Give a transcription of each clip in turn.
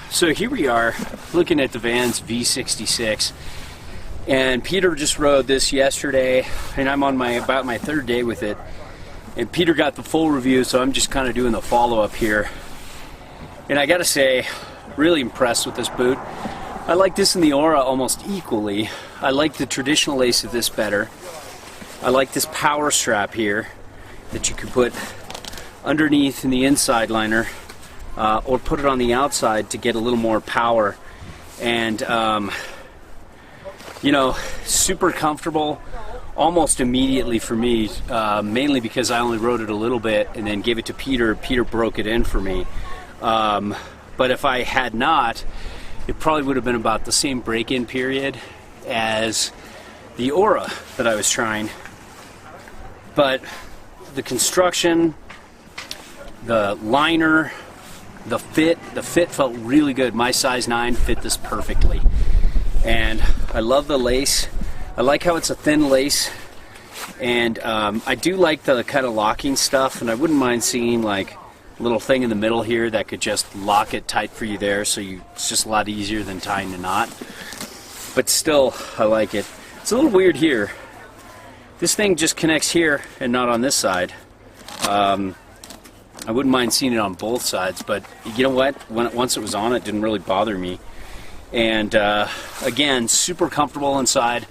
So here we are looking at the Vans V66, and Peter just rode this yesterday, and I'm on about my third day with it, and Peter got the full review, so I'm just kind of doing the follow-up here. And I gotta say, really impressed with this boot. I like this and the Aura almost equally. I like the traditional lace of this better. I like this power strap here that you can put underneath in the inside liner, or put it on the outside to get a little more power. And you know, super comfortable almost immediately for me, mainly because I only rode it a little bit and then gave it to Peter. Peter broke it in for me, but if I had not, it probably would have been about the same break-in period as the Aura that I was trying. But the construction, the liner, the fit felt really good. My size 9 fit this perfectly. And I love the lace. I like how it's a thin lace. And I do like the kind of locking stuff, and I wouldn't mind seeing like a little thing in the middle here that could just lock it tight for you there, so it's just a lot easier than tying a knot. But still, I like it. It's a little weird here. This thing just connects here and not on this side. I wouldn't mind seeing it on both sides, but you know what? Once it was on, it didn't really bother me. And again, super comfortable inside.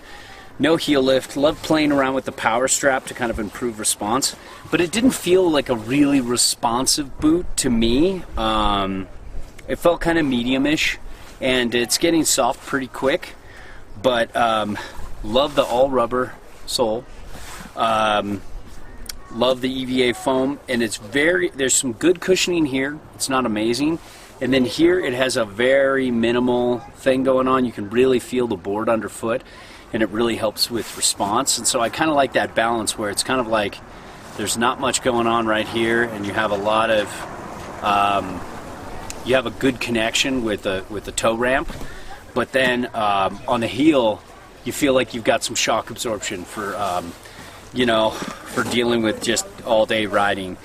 No heel lift. Love playing around with the power strap to kind of improve response. But it didn't feel like a really responsive boot to me. It felt kind of medium-ish, and it's getting soft pretty quick. But love the all-rubber sole. Love the EVA foam, and there's some good cushioning here. It's not amazing. And then here it has a very minimal thing going on. You can really feel the board underfoot, and it really helps with response. And so I kind of like that balance where it's kind of like there's not much going on right here, and you have a lot of you have a good connection with the toe ramp, but then on the heel you feel like you've got some shock absorption for you know, for dealing with just all day riding.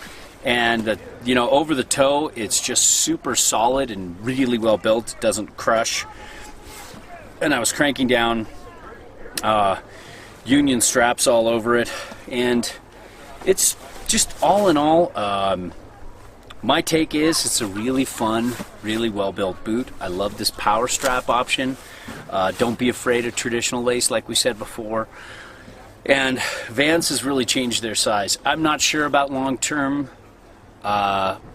And you know, over the toe, it's just super solid and really well built. It doesn't crush. And I was cranking down Union straps all over it, and it's just all in all, my take is it's a really fun, really well built boot. I love this power strap option. Don't be afraid of traditional lace, like we said before. And Vans has really changed their size. I'm not sure about long-term,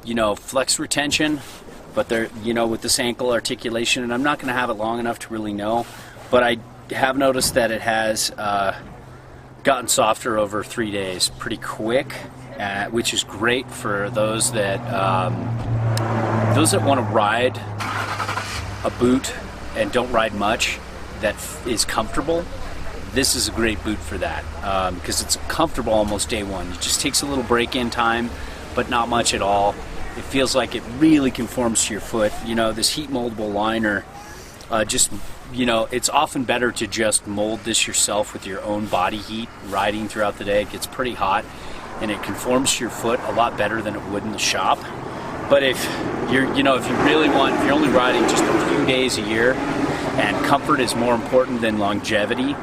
you know, flex retention, but they're, you know, with this ankle articulation, and I'm not going to have it long enough to really know. But I have noticed that it has gotten softer over 3 days, pretty quick, which is great for those that want to ride a boot and don't ride much, that is comfortable. This is a great boot for that, because it's comfortable almost day one. It just takes a little break-in time, but not much at all. It feels like it really conforms to your foot. You know, this heat moldable liner, just, you know, it's often better to just mold this yourself with your own body heat riding throughout the day. It gets pretty hot, and it conforms to your foot a lot better than it would in the shop. But if you're, you know, if you really want, if you're only riding just a few days a year, and comfort is more important than longevity,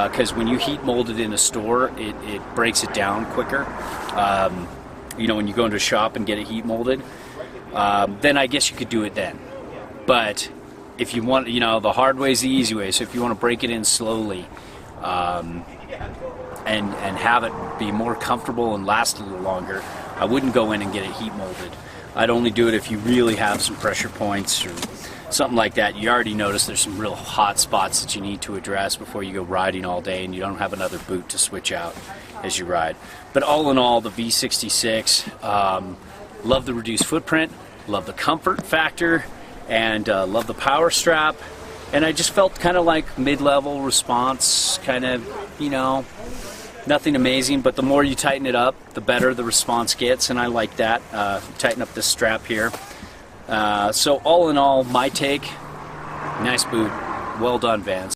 because when you heat mold it in a store, it breaks it down quicker. You know, when you go into a shop and get it heat molded, then I guess you could do it then. But if you want, you know, the hard way is the easy way. So if you want to break it in slowly, and have it be more comfortable and last a little longer, I wouldn't go in and get it heat molded. I'd only do it if you really have some pressure points or something like that. You already notice there's some real hot spots that you need to address before you go riding all day, and you don't have another boot to switch out as you ride. But all in all, the V66, love the reduced footprint, love the comfort factor, and love the power strap. And I just felt kind of like mid-level response, kind of, you know, nothing amazing, but the more you tighten it up, the better the response gets, and I like that. Tighten up this strap here. So all in all, my take, nice boot. Well done, Vans.